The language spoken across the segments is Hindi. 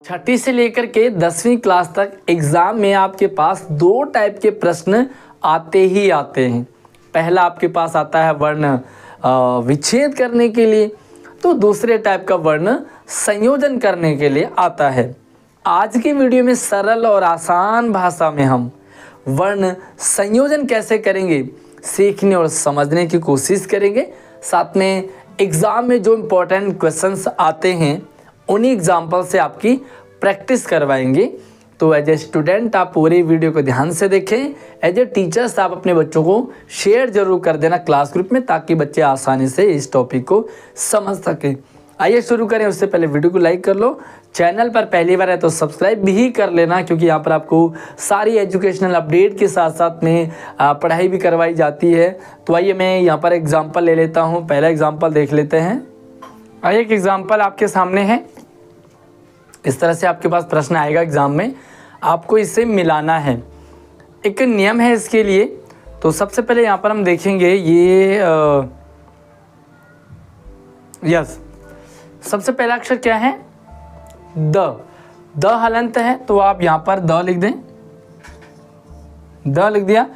छठी से लेकर के 10वीं क्लास तक एग्जाम में आपके पास दो टाइप के प्रश्न आते ही आते हैं। पहला आपके पास आता है वर्ण विच्छेद करने के लिए, तो दूसरे टाइप का वर्ण संयोजन करने के लिए आता है। आज की वीडियो में सरल और आसान भाषा में हम वर्ण संयोजन कैसे करेंगे सीखने और समझने की कोशिश करेंगे। साथ में एग्ज़ाम में जो इम्पोर्टेंट क्वेश्चंस आते हैं उन्हीं एग्जाम्पल से आपकी प्रैक्टिस करवाएंगे। तो एज ए स्टूडेंट आप पूरी वीडियो को ध्यान से देखें। एज ए टीचर्स आप अपने बच्चों को शेयर जरूर कर देना क्लास ग्रुप में, ताकि बच्चे आसानी से इस टॉपिक को समझ सकें। आइए शुरू करें। उससे पहले वीडियो को लाइक कर लो, चैनल पर पहली बार है तो सब्सक्राइब भी कर लेना, क्योंकि यहाँ पर आपको सारी एजुकेशनल अपडेट के साथ साथ में पढ़ाई भी करवाई जाती है। तो आइए मैं यहाँ पर एग्जाम्पल ले लेता हूँ। पहला एग्जाम्पल देख लेते हैं। आइए एक एग्जाम्पल आपके सामने है। इस तरह से आपके पास प्रश्न आएगा एग्जाम में, आपको इसे मिलाना है। एक नियम है इसके लिए। तो सबसे पहले यहाँ पर हम देखेंगे ये यस, सबसे पहला अक्षर क्या है? द हलंत है, तो आप यहाँ पर द लिख दें। द लिख दिया।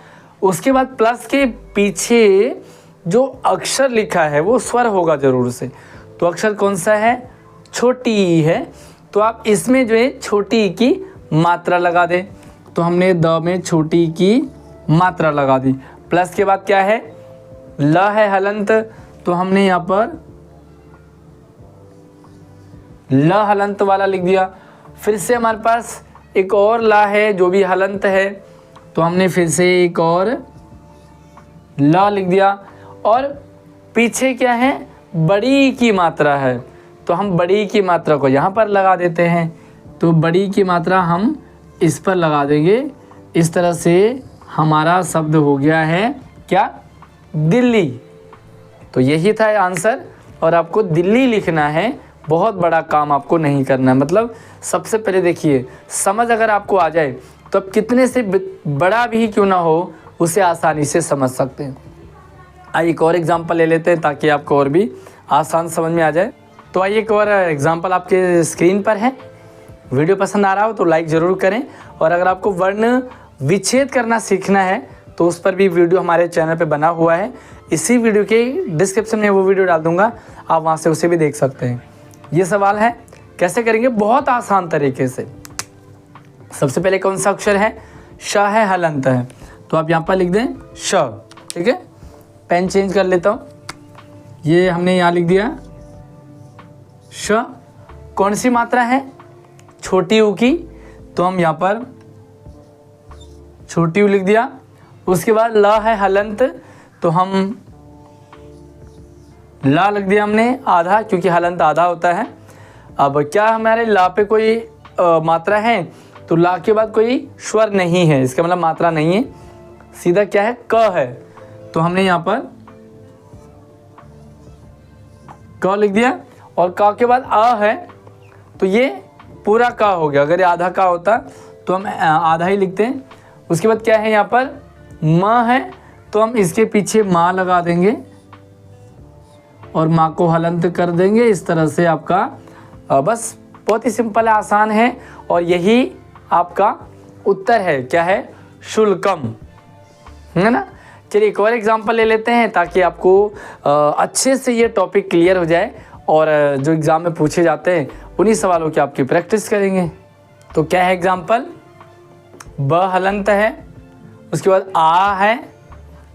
उसके बाद प्लस के पीछे जो अक्षर लिखा है वो स्वर होगा जरूर से। तो अक्षर कौन सा है? छोटी ई है, तो आप इसमें जो है छोटी की मात्रा लगा दें। तो हमने द में छोटी की मात्रा लगा दी। प्लस के बाद क्या है? ल है हलंत, तो हमने यहाँ पर ल हलंत वाला लिख दिया। फिर से हमारे पास एक और ला है जो भी हलंत है, तो हमने फिर से एक और ल लिख दिया। और पीछे क्या है? बड़ी की मात्रा है, तो हम बड़ी की मात्रा को यहाँ पर लगा देते हैं। तो बड़ी की मात्रा हम इस पर लगा देंगे। इस तरह से हमारा शब्द हो गया है क्या? दिल्ली। तो यही था आंसर, और आपको दिल्ली लिखना है। बहुत बड़ा काम आपको नहीं करना है। मतलब सबसे पहले देखिए, समझ अगर आपको आ जाए तो अब कितने से बड़ा भी क्यों ना हो उसे आसानी से समझ सकते हैं। आइए एक और एग्जाम्पल ले लेते हैं ताकि आपको और भी आसान समझ में आ जाए। तो आइए एक और एग्जाम्पल आपके स्क्रीन पर है। वीडियो पसंद आ रहा हो तो लाइक ज़रूर करें, और अगर आपको वर्ण विच्छेद करना सीखना है तो उस पर भी वीडियो हमारे चैनल पे बना हुआ है। इसी वीडियो के डिस्क्रिप्शन में वो वीडियो डाल दूंगा, आप वहाँ से उसे भी देख सकते हैं। ये सवाल है कैसे करेंगे? बहुत आसान तरीके से। सबसे पहले कौन सा अक्षर है? श है, हलंत है, तो आप यहाँ पर लिख दें श। ठीक है, पेन चेंज कर लेता हूँ। ये हमने यहाँ लिख दिया श। कौन सी मात्रा है? छोटी ऊ की, तो हम यहाँ पर छोटी ऊ लिख दिया। उसके बाद ल है हलंत, तो हम ला लिख दिया हमने आधा, क्योंकि हलंत आधा होता है। अब क्या हमारे ला पे कोई मात्रा है? तो ला के बाद कोई स्वर नहीं है, इसका मतलब मात्रा नहीं है। सीधा क्या है? क है, तो हमने यहाँ पर क लिख दिया। और क के बाद अ है, तो ये पूरा क हो गया। अगर ये आधा क होता तो हम आधा ही लिखते हैं। उसके बाद क्या है? यहाँ पर म है, तो हम इसके पीछे माँ लगा देंगे और माँ को हलंत कर देंगे। इस तरह से आपका बस बहुत ही सिंपल है, आसान है, और यही आपका उत्तर है। क्या है? शुल्कम, है ना। चलिए एक और एग्जांपल ले लेते हैं ताकि आपको अच्छे से ये टॉपिक क्लियर हो जाए, और जो एग्ज़ाम में पूछे जाते हैं उन्हीं सवालों की आपकी प्रैक्टिस करेंगे। तो क्या है एग्जांपल? ब हलंत है, उसके बाद आ है,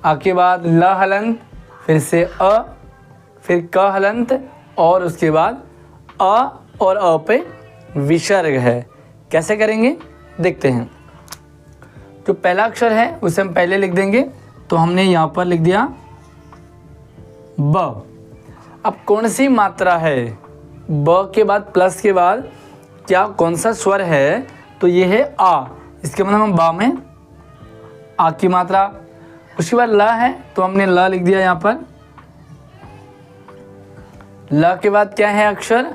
आ के बाद ल हलंत, फिर से अ, फिर क हलंत, और उसके बाद अ और अ पे विसर्ग है। कैसे करेंगे देखते हैं। जो पहला अक्षर है उसे हम पहले लिख देंगे, तो हमने यहाँ पर लिख दिया ब। अब कौन सी मात्रा है? ब के बाद प्लस के बाद क्या कौन सा स्वर है? तो ये है आ। इसके मतलब हम बा में आ की मात्रा। उसके बाद ल है, तो हमने ल लिख दिया यहाँ पर। ल के बाद क्या है अक्षर?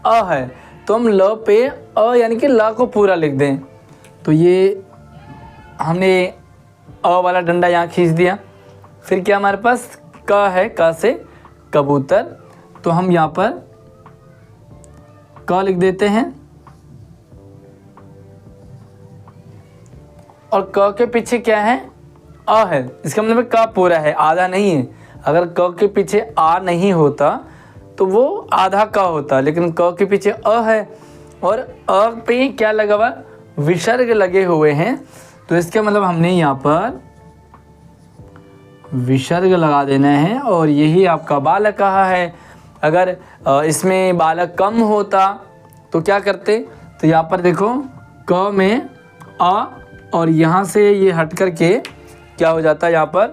अ है, तो हम ल पे अ यानी कि ल को पूरा लिख दें। तो ये हमने अ वाला डंडा यहाँ खींच दिया। फिर क्या हमारे पास? क है, क से कबूतर, तो हम यहाँ पर क लिख देते हैं। और क के पीछे क्या है, अ है, इसका मतलब क पूरा है, आधा नहीं है। अगर क के पीछे आ नहीं होता तो वो आधा क होता, लेकिन क के पीछे अ है और अ पे क्या लगा हुआ, विसर्ग लगे हुए हैं, तो इसका मतलब हमने यहाँ पर विसर्ग लगा देना है और यही आपका बालक कहा है। अगर इसमें बालक कम होता तो क्या करते, तो यहाँ पर देखो क में आ और यहाँ से ये हट करके क्या हो जाता है, यहाँ पर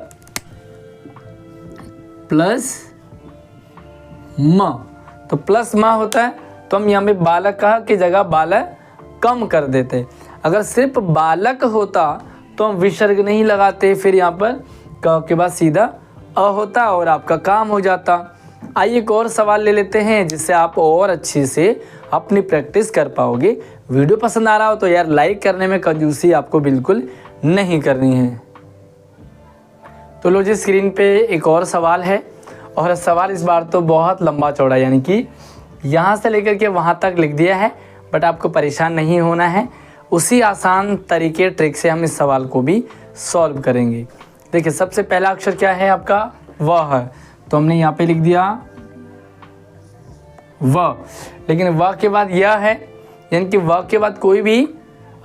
प्लस म, तो प्लस म होता है, तो हम यहाँ पे बालक कहा की जगह बालक कम कर देते। अगर सिर्फ बालक होता तो हम विसर्ग नहीं लगाते, फिर यहाँ पर क के बाद सीधा अ होता और आपका काम हो जाता। आइए एक और सवाल ले लेते हैं जिससे आप और अच्छे से अपनी प्रैक्टिस कर पाओगे। वीडियो पसंद आ रहा हो तो यार लाइक करने में कंजूसी आपको बिल्कुल नहीं करनी है। तो लो जी, स्क्रीन पे एक और सवाल है और सवाल इस बार तो बहुत लंबा चौड़ा, यानी कि यहाँ से लेकर के वहाँ तक लिख दिया है, बट आपको परेशान नहीं होना है। उसी आसान तरीके ट्रिक से हम इस सवाल को भी सॉल्व करेंगे। देखिए सबसे पहला अक्षर क्या है आपका, व है, तो हमने यहाँ पे लिख दिया व, लेकिन व के बाद यह है, यानी कि व के बाद कोई भी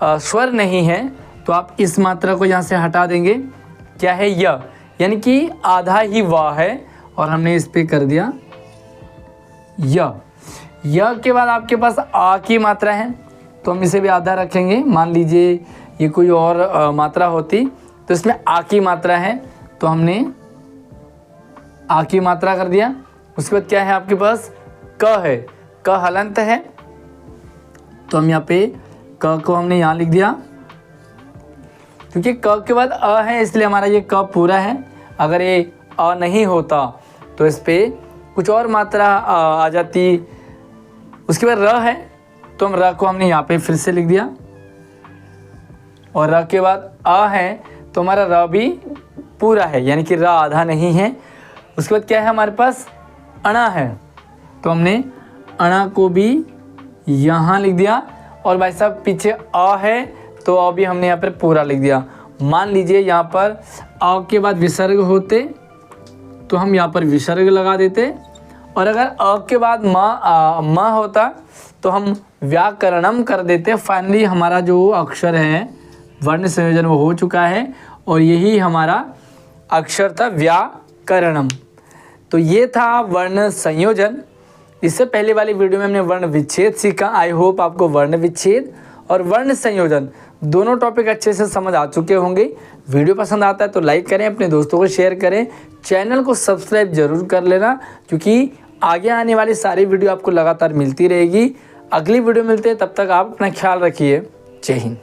स्वर नहीं है, तो आप इस मात्रा को यहाँ से हटा देंगे, क्या है य, यानी कि आधा ही व है और हमने इस पे कर दिया य के बाद आपके पास आ की मात्रा है, तो हम इसे भी आधा रखेंगे। मान लीजिए ये कोई और मात्रा होती तो इसमें आ की मात्रा है, तो हमने आ की मात्रा कर दिया। उसके बाद क्या है आपके पास, क है, क हलंत है, तो हम यहाँ पे क को हमने यहाँ लिख दिया, क्योंकि क के बाद अ है इसलिए हमारा ये क पूरा है। अगर ये अ नहीं होता तो इस पे कुछ और मात्रा आ जाती। उसके बाद र है, तो हम र को हमने यहाँ पे फिर से लिख दिया, और र के बाद अ है तो हमारा र भी पूरा है, यानी कि र आधा नहीं है। उसके बाद क्या है हमारे पास, अणा है, तो हमने अणा को भी यहाँ लिख दिया, और भाई साहब पीछे अ है तो अ भी हमने यहाँ पर पूरा लिख दिया। मान लीजिए यहाँ पर अ के बाद विसर्ग होते तो हम यहाँ पर विसर्ग लगा देते, और अगर अ के बाद म होता तो हम व्याकरणम कर देते। फाइनली हमारा जो अक्षर है वर्ण संयोजन वो हो चुका है, और यही हमारा अक्षर था व्याकरणम। तो ये था वर्ण संयोजन। इससे पहले वाली वीडियो में हमने वर्ण विच्छेद सीखा। आई होप आपको वर्ण विच्छेद और वर्ण संयोजन दोनों टॉपिक अच्छे से समझ आ चुके होंगे। वीडियो पसंद आता है तो लाइक करें, अपने दोस्तों को शेयर करें, चैनल को सब्सक्राइब जरूर कर लेना, क्योंकि आगे आने वाली सारी वीडियो आपको लगातार मिलती रहेगी। अगली वीडियो मिलते हैं, तब तक आप अपना ख्याल रखिए। जय हिंद।